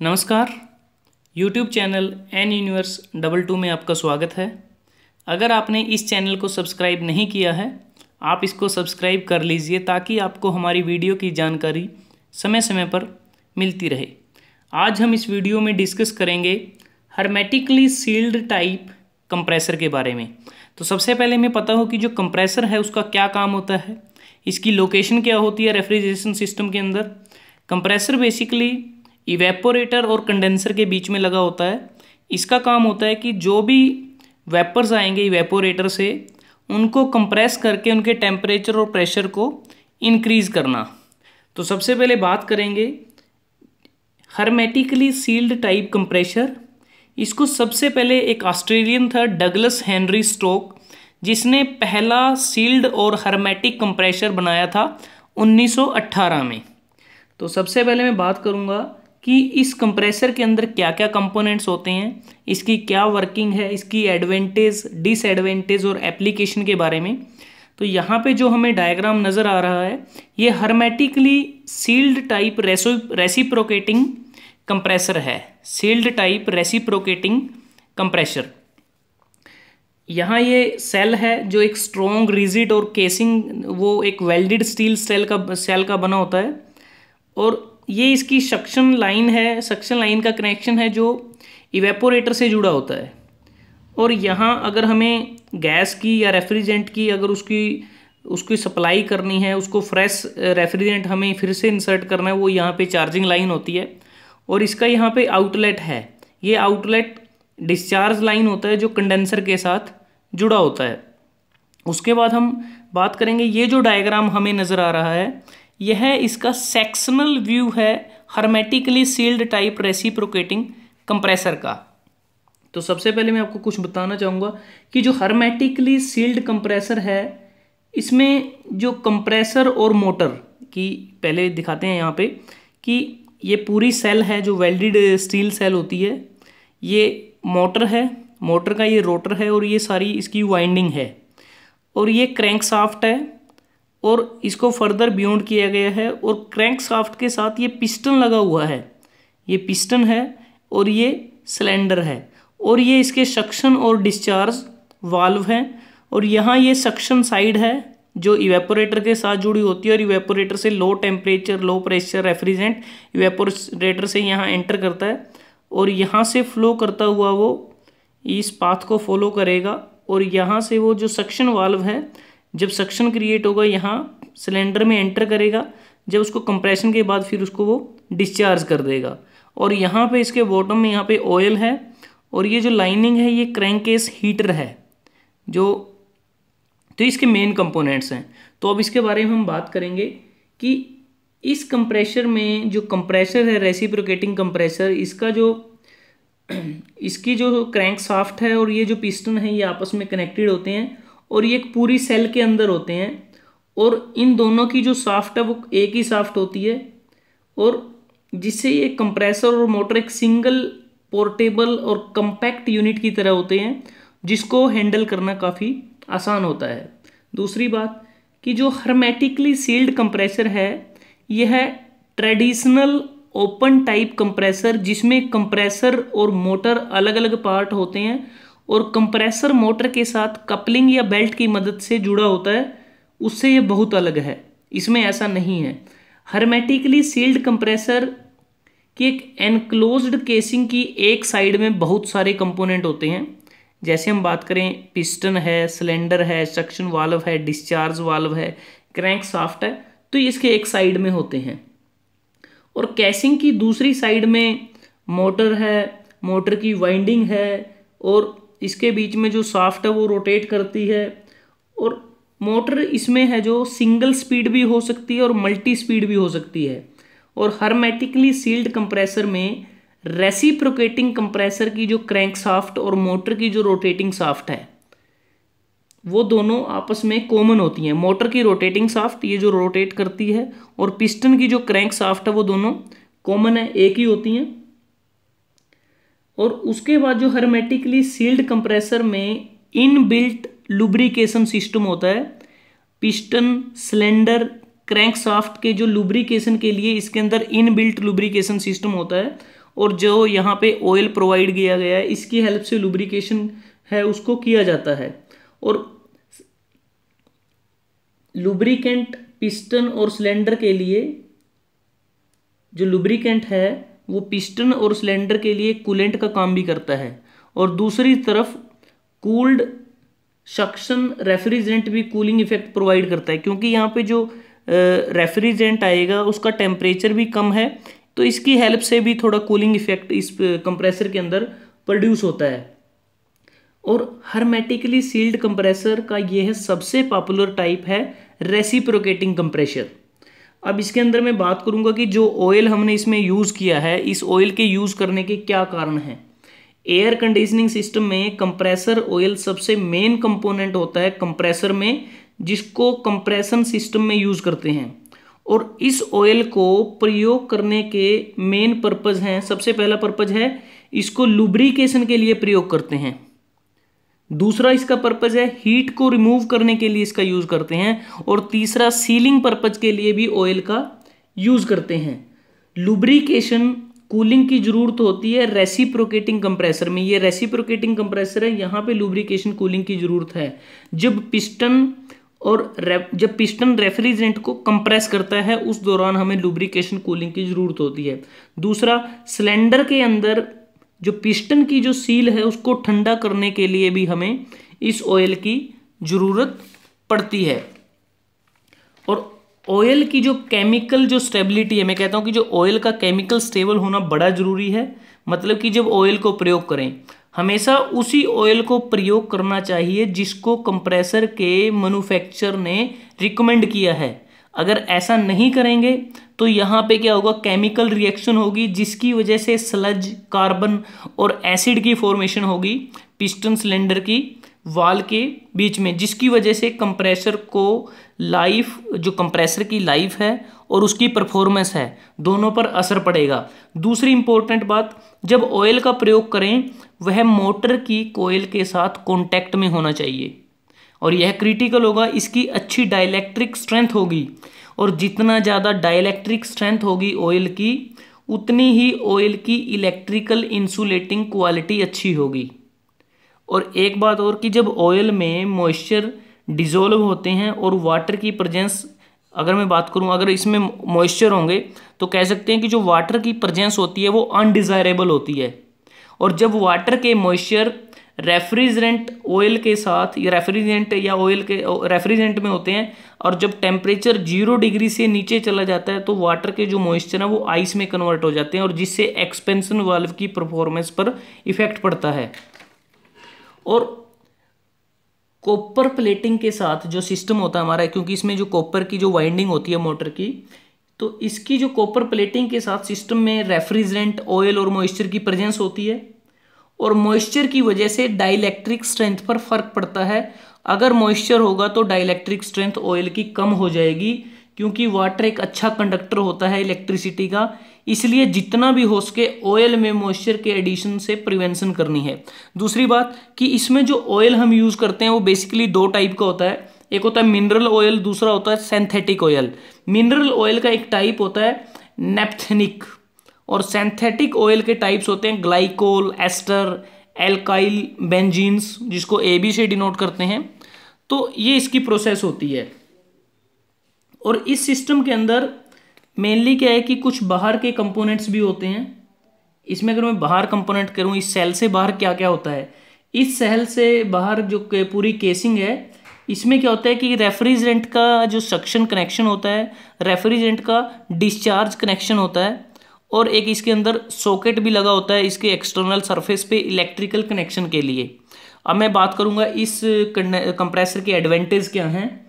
नमस्कार। YouTube channel N universe 22 में आपका स्वागत है। अगर आपने इस चैनल को सब्सक्राइब नहीं किया है, आप इसको सब्सक्राइब कर लीजिए ताकि आपको हमारी वीडियो की जानकारी समय समय पर मिलती रहे। आज हम इस वीडियो में डिस्कस करेंगे हर्मेटिकली सील्ड टाइप कंप्रेसर के बारे में। तो सबसे पहले हमें पता हो कि जो कंप्रेसर है उसका क्या काम होता है, इसकी लोकेशन क्या होती है रेफ्रिजरेशन सिस्टम के अंदर। कंप्रेसर बेसिकली इवेपोरेटर और कंडेंसर के बीच में लगा होता है। इसका काम होता है कि जो भी वेपर्स आएंगे इवेपोरेटर से, उनको कंप्रेस करके उनके टेम्परेचर और प्रेशर को इंक्रीज करना। तो सबसे पहले बात करेंगे हर्मेटिकली सील्ड टाइप कंप्रेसर। इसको सबसे पहले एक ऑस्ट्रेलियन था डगलस हेनरी स्टोक, जिसने पहला सील्ड और हर्मेटिक कंप्रेसर बनाया था 1918 में। तो सबसे पहले मैं बात करूंगा कि इस कंप्रेसर के अंदर क्या क्या कंपोनेंट्स होते हैं, इसकी क्या वर्किंग है, इसकी एडवांटेज डिसएडवांटेज और एप्लीकेशन के बारे में। तो यहाँ पे जो हमें डायग्राम नज़र आ रहा है, ये hermetically sealed type reciprocating compressor है। Sealed type reciprocating compressor. यहाँ ये सेल है जो एक स्ट्रॉन्ग रिजिड और केसिंग, वो एक वेल्डेड स्टील सेल का बना होता है। और ये इसकी सक्शन लाइन है, सक्शन लाइन का कनेक्शन है जो इवेपोरेटर से जुड़ा होता है। और यहाँ अगर हमें गैस की या रेफ्रिजरेंट की अगर उसकी सप्लाई करनी है, उसको फ्रेश रेफ्रिजरेंट हमें फिर से इंसर्ट करना है, वो यहाँ पे चार्जिंग लाइन होती है। और इसका यहाँ पे आउटलेट है, ये आउटलेट डिस्चार्ज लाइन होता है जो कंडेंसर के साथ जुड़ा होता है। उसके बाद हम बात करेंगे, ये जो डायग्राम हमें नज़र आ रहा है, यह इसका सेक्शनल व्यू है hermetically sealed type reciprocating compressor का। तो सबसे पहले मैं आपको कुछ बताना चाहूँगा कि जो हर्मेटिकली सील्ड कंप्रेसर है, इसमें जो कंप्रेसर और मोटर की पहले दिखाते हैं यहाँ पे कि ये पूरी सेल है जो वेल्डेड स्टील सेल होती है। ये मोटर है, मोटर का ये रोटर है और ये सारी इसकी वाइंडिंग है। और ये क्रैंक शाफ्ट है और इसको फर्दर बियॉन्ड किया गया है। और क्रैंक शाफ्ट के साथ ये पिस्टन लगा हुआ है, ये पिस्टन है और ये सिलेंडर है। और ये इसके सक्शन और डिस्चार्ज वाल्व हैं। और यहाँ ये सक्शन साइड है जो इवेपोरेटर के साथ जुड़ी होती है। और इवेपोरेटर से low temperature low pressure refrigerant evaporator से यहाँ एंटर करता है और यहाँ से फ्लो करता हुआ वो इस पाथ को फॉलो करेगा। और यहाँ से वो जो सक्शन वाल्व है, जब सक्शन क्रिएट होगा यहाँ सिलेंडर में एंटर करेगा, जब उसको कंप्रेशन के बाद फिर उसको वो डिस्चार्ज कर देगा। और यहाँ पे इसके बॉटम में यहाँ पे ऑयल है और ये जो लाइनिंग है ये क्रैंकेस हीटर है जो, तो इसके मेन कंपोनेंट्स हैं। तो अब इसके बारे में हम बात करेंगे कि इस कंप्रेसर में जो कंप्रेसर है रेसिप्रोकेटिंग कंप्रेसर, इसकी जो क्रैंक शाफ्ट है और ये जो पिस्टन है ये आपस में कनेक्टेड होते हैं और ये एक पूरी सेल के अंदर होते हैं। और इन दोनों की जो शाफ्ट है वो एक ही शाफ्ट होती है। और जिससे ये कंप्रेसर और मोटर एक सिंगल पोर्टेबल और कम्पैक्ट यूनिट की तरह होते हैं, जिसको हैंडल करना काफ़ी आसान होता है। दूसरी बात कि जो हर्मेटिकली सील्ड कंप्रेसर है, यह ट्रेडिशनल ओपन टाइप कंप्रेसर, जिसमें कंप्रेसर और मोटर अलग अलग पार्ट होते हैं और कंप्रेसर मोटर के साथ कपलिंग या बेल्ट की मदद से जुड़ा होता है, उससे ये बहुत अलग है। इसमें ऐसा नहीं है। हर्मेटिकली सील्ड कंप्रेसर की एक एनक्लोज्ड केसिंग की एक साइड में बहुत सारे कंपोनेंट होते हैं। जैसे हम बात करें, पिस्टन है, सिलेंडर है, सक्शन वाल्व है, डिस्चार्ज वाल्व है, क्रैंक शाफ्ट है, तो ये इसके एक साइड में होते हैं। और कैसिंग की दूसरी साइड में मोटर है, मोटर की वाइंडिंग है और इसके बीच में जो शाफ्ट है वो रोटेट करती है। और मोटर इसमें है जो सिंगल स्पीड भी हो सकती है और मल्टी स्पीड भी हो सकती है। और हर्मेटिकली सील्ड कंप्रेसर में रेसिप्रोकेटिंग कंप्रेसर की जो क्रैंक शाफ्ट और मोटर की जो रोटेटिंग शाफ्ट है, वो दोनों आपस में कॉमन होती हैं। मोटर की रोटेटिंग शाफ्ट ये जो रोटेट करती है और पिस्टन की जो क्रैंक शाफ्ट है वो दोनों कॉमन है, एक ही होती हैं। और उसके बाद जो हर्मेटिकली सील्ड कंप्रेसर में इनबिल्ट लुब्रिकेशन सिस्टम होता है। पिस्टन, सिलेंडर, क्रैंक शाफ्ट के जो लुब्रिकेशन के लिए इसके अंदर इनबिल्ट लुब्रिकेशन सिस्टम होता है। और जो यहाँ पे ऑयल प्रोवाइड किया गया है इसकी हेल्प से लुब्रिकेशन है उसको किया जाता है। और लुब्रिकेंट पिस्टन और सिलेंडर के लिए, जो लुब्रिकेंट है वो पिस्टन और सिलेंडर के लिए कूलेंट का काम भी करता है। और दूसरी तरफ कूल्ड सक्शन रेफ्रिजरेंट भी कूलिंग इफेक्ट प्रोवाइड करता है, क्योंकि यहाँ पे जो रेफ्रिजरेंट आएगा उसका टेम्परेचर भी कम है, तो इसकी हेल्प से भी थोड़ा कूलिंग इफेक्ट इस कंप्रेसर के अंदर प्रोड्यूस होता है। और हर्मेटिकली सील्ड कंप्रेसर का यह सबसे पॉपुलर टाइप है रेसिप्रोकेटिंग कंप्रेसर। अब इसके अंदर मैं बात करूंगा कि जो ऑयल हमने इसमें यूज़ किया है, इस ऑयल के यूज़ करने के क्या कारण हैं। एयर कंडीशनिंग सिस्टम में कंप्रेसर ऑयल सबसे मेन कंपोनेंट होता है कंप्रेसर में, जिसको कंप्रेशन सिस्टम में यूज़ करते हैं। और इस ऑयल को प्रयोग करने के मेन पर्पज़ हैं, सबसे पहला पर्पज़ है इसको लुब्रिकेशन के लिए प्रयोग करते हैं। दूसरा इसका पर्पज़ है हीट को रिमूव करने के लिए इसका यूज़ करते हैं। और तीसरा सीलिंग पर्पज़ के लिए भी ऑयल का यूज़ करते हैं। लुब्रिकेशन कूलिंग की जरूरत होती है रेसिप्रोकेटिंग कंप्रेसर में। ये रेसिप्रोकेटिंग कंप्रेसर है, यहाँ पे लुब्रिकेशन कूलिंग की जरूरत है। जब पिस्टन रेफ्रिजरेंट को कंप्रेस करता है उस दौरान हमें लुब्रिकेशन कूलिंग की जरूरत होती है। दूसरा, सिलेंडर के अंदर जो पिस्टन की जो सील है उसको ठंडा करने के लिए भी हमें इस ऑयल की ज़रूरत पड़ती है। और ऑयल की जो केमिकल जो स्टेबिलिटी है, मैं कहता हूँ कि जो ऑयल का केमिकल स्टेबल होना बड़ा ज़रूरी है। मतलब कि जब ऑयल को प्रयोग करें हमेशा उसी ऑयल को प्रयोग करना चाहिए जिसको कंप्रेसर के मैन्युफैक्चरर ने रिकमेंड किया है। अगर ऐसा नहीं करेंगे तो यहाँ पे क्या होगा, केमिकल रिएक्शन होगी जिसकी वजह से स्लज, कार्बन और एसिड की फॉर्मेशन होगी पिस्टन सिलेंडर की वाल के बीच में, जिसकी वजह से कंप्रेसर को लाइफ, जो कंप्रेसर की लाइफ है और उसकी परफॉर्मेंस है, दोनों पर असर पड़ेगा। दूसरी इंपॉर्टेंट बात, जब ऑयल का प्रयोग करें वह मोटर की कॉइल के साथ कॉन्टैक्ट में होना चाहिए और यह क्रिटिकल होगा। इसकी अच्छी डाइलेक्ट्रिक स्ट्रेंथ होगी और जितना ज़्यादा डाइलेक्ट्रिक स्ट्रेंथ होगी ऑयल की उतनी ही ऑयल की इलेक्ट्रिकल इंसुलेटिंग क्वालिटी अच्छी होगी। और एक बात और कि जब ऑयल में मॉइस्चर डिज़ोल्व होते हैं और वाटर की प्रेजेंस, अगर मैं बात करूं अगर इसमें मॉइस्चर होंगे तो कह सकते हैं कि जो वाटर की प्रेजेंस होती है वो अनडिज़ायरेबल होती है। और जब वाटर के मॉइस्चर रेफ्रिजरेंट ऑयल के साथ या रेफ्रिजरेंट में होते हैं और जब टेम्परेचर 0 डिग्री से नीचे चला जाता है तो वाटर के जो मॉइस्चर है वो आइस में कन्वर्ट हो जाते हैं और जिससे एक्सपेंशन वाल्व की परफॉर्मेंस पर इफेक्ट पड़ता है। और कॉपर प्लेटिंग के साथ जो सिस्टम होता है हमारा, क्योंकि इसमें जो कॉपर की जो वाइंडिंग होती है मोटर की, तो इसकी जो कॉपर प्लेटिंग के साथ सिस्टम में रेफ्रिजरेंट, ऑयल और मॉइस्चर की प्रेजेंस होती है और मॉइस्चर की वजह से डाइलेक्ट्रिक स्ट्रेंथ पर फर्क पड़ता है। अगर मॉइस्चर होगा तो डाइलेक्ट्रिक स्ट्रेंथ ऑयल की कम हो जाएगी, क्योंकि वाटर एक अच्छा कंडक्टर होता है इलेक्ट्रिसिटी का। इसलिए जितना भी हो सके ऑयल में मॉइस्चर के एडिशन से प्रिवेंशन करनी है। दूसरी बात कि इसमें जो ऑयल हम यूज़ करते हैं वो बेसिकली 2 टाइप का होता है, एक होता है मिनरल ऑयल, दूसरा होता है सिंथेटिक ऑयल। मिनरल ऑयल का एक टाइप होता है नेप्थेनिक और सिंथेटिक ऑयल के टाइप्स होते हैं ग्लाइकोल, एस्टर, एल्काइल बेंजीन्स, जिसको AB से डिनोट करते हैं। तो ये इसकी प्रोसेस होती है। और इस सिस्टम के अंदर मेनली क्या है कि कुछ बाहर के कंपोनेंट्स भी होते हैं। इसमें अगर मैं बाहर कंपोनेंट करूँ, इस सेल से बाहर क्या क्या होता है, इस सेल से बाहर जो पूरी केसिंग है, इसमें क्या होता है कि रेफ्रिजरेंट का जो सक्शन कनेक्शन होता है, रेफ्रिजरेंट का डिस्चार्ज कनेक्शन होता है और एक इसके अंदर सॉकेट भी लगा होता है इसके एक्सटर्नल सरफेस पे इलेक्ट्रिकल कनेक्शन के लिए। अब मैं बात करूँगा इस कंप्रेसर के एडवांटेज क्या हैं।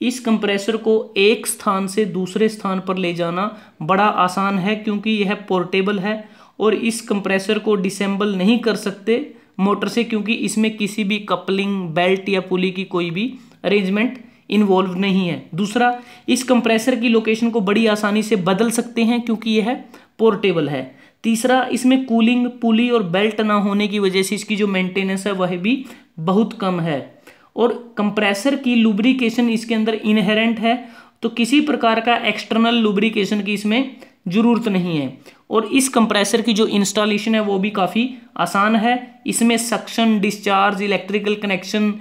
इस कंप्रेसर को एक स्थान से दूसरे स्थान पर ले जाना बड़ा आसान है, क्योंकि यह पोर्टेबल है और इस कंप्रेसर को डिसेंबल नहीं कर सकते मोटर से, क्योंकि इसमें किसी भी कपलिंग, बेल्ट या पुली की कोई भी अरेंजमेंट इन्वॉल्व नहीं है। दूसरा, इस कंप्रेसर की लोकेशन को बड़ी आसानी से बदल सकते हैं क्योंकि यह पोर्टेबल है। तीसरा, इसमें कूलिंग, पुली और बेल्ट ना होने की वजह से इसकी जो मेंटेनेंस है वह भी बहुत कम है। और कंप्रेसर की लुब्रिकेशन इसके अंदर इनहेरेंट है, तो किसी प्रकार का एक्सटर्नल लुब्रिकेशन की इसमें ज़रूरत नहीं है। और इस कंप्रेसर की जो इंस्टॉलेशन है वो भी काफ़ी आसान है। इसमें suction, discharge, electrical connection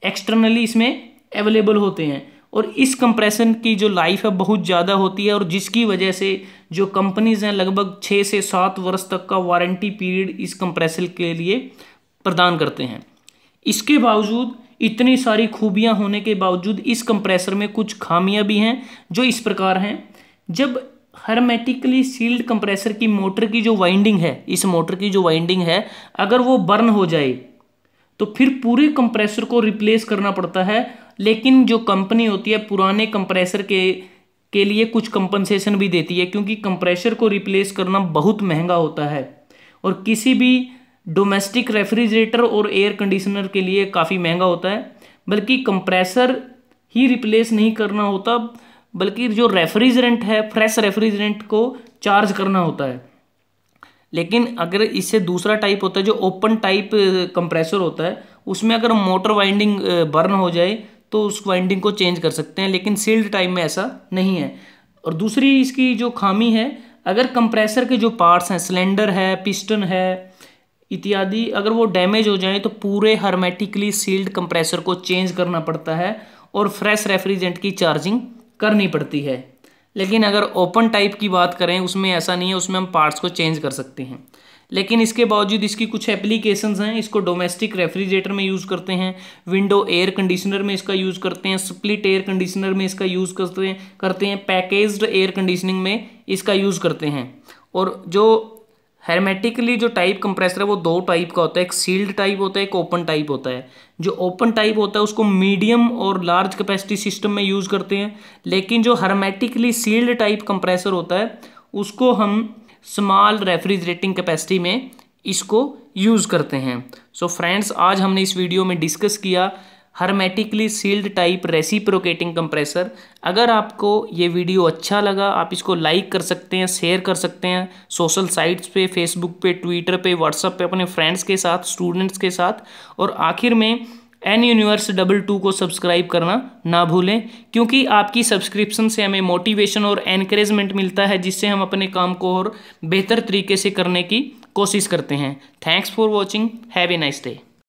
externally इसमें अवेलेबल होते हैं और इस कंप्रेसर की जो लाइफ है बहुत ज़्यादा होती है और जिसकी वजह से जो कंपनीज़ हैं लगभग 6 से 7 वर्ष तक का वारंटी पीरियड इस कंप्रेसर के लिए प्रदान करते हैं। इसके बावजूद, इतनी सारी खूबियां होने के बावजूद इस कंप्रेसर में कुछ खामियां भी हैं जो इस प्रकार हैं। जब हर्मेटिकली सील्ड कंप्रेसर की मोटर की जो वाइंडिंग है, इस मोटर की जो वाइंडिंग है, अगर वो बर्न हो जाए तो फिर पूरे कंप्रेसर को रिप्लेस करना पड़ता है। लेकिन जो कंपनी होती है पुराने कंप्रेसर के लिए कुछ कंपनसेशन भी देती है, क्योंकि कंप्रेसर को रिप्लेस करना बहुत महंगा होता है और किसी भी डोमेस्टिक रेफ्रिजरेटर और एयर कंडीशनर के लिए काफ़ी महंगा होता है। बल्कि कंप्रेसर ही रिप्लेस नहीं करना होता, बल्कि जो रेफ्रिजरेंट है, फ्रेश रेफ्रिजरेंट को चार्ज करना होता है। लेकिन अगर इससे दूसरा टाइप होता है जो ओपन टाइप कंप्रेसर होता है, उसमें अगर मोटर वाइंडिंग बर्न हो जाए तो उस वाइंडिंग को चेंज कर सकते हैं, लेकिन सील्ड टाइप में ऐसा नहीं है। और दूसरी इसकी जो खामी है, अगर कंप्रेसर के जो पार्ट्स हैं, सिलेंडर है, पिस्टन है इत्यादि, अगर वो डैमेज हो जाए तो पूरे हर्मेटिकली सील्ड कंप्रेसर को चेंज करना पड़ता है और फ्रेश रेफ्रिजरेंट की चार्जिंग करनी पड़ती है। लेकिन अगर ओपन टाइप की बात करें उसमें ऐसा नहीं है, उसमें हम पार्ट्स को चेंज कर सकते हैं। लेकिन इसके बावजूद इसकी कुछ एप्लीकेशंस हैं। इसको डोमेस्टिक रेफ्रिजरेटर में यूज़ करते हैं, विंडो एयर कंडीशनर में इसका यूज़ करते हैं, स्प्लिट एयर कंडीशनर में इसका यूज़ करते हैं, पैकेज्ड एयर कंडीशनिंग में इसका यूज़ करते हैं। और जो हेर्मेटिकली जो टाइप कंप्रेसर है वो 2 टाइप का होता है, एक सील्ड टाइप होता है, एक ओपन टाइप होता है। जो ओपन टाइप होता है उसको मीडियम और लार्ज कैपेसिटी सिस्टम में यूज़ करते हैं, लेकिन जो हेर्मेटिकली सील्ड टाइप कंप्रेसर होता है उसको हम स्मॉल रेफ्रिजरेटिंग कैपेसिटी में इसको यूज़ करते हैं। सो फ्रेंड्स, आज हमने इस वीडियो में डिस्कस किया hermetically sealed type reciprocating compressor. अगर आपको ये वीडियो अच्छा लगा, आप इसको लाइक कर सकते हैं, शेयर कर सकते हैं सोशल साइट्स पे, फेसबुक पे, ट्विटर पे, व्हाट्सएप पे अपने फ्रेंड्स के साथ, स्टूडेंट्स के साथ। और आखिर में एन यूनिवर्स 22 को सब्सक्राइब करना ना भूलें, क्योंकि आपकी सब्सक्रिप्शन से हमें मोटिवेशन और एनकरेजमेंट मिलता है, जिससे हम अपने काम को और बेहतर तरीके से करने की कोशिश करते हैं। Thanks for watching, have a nice day.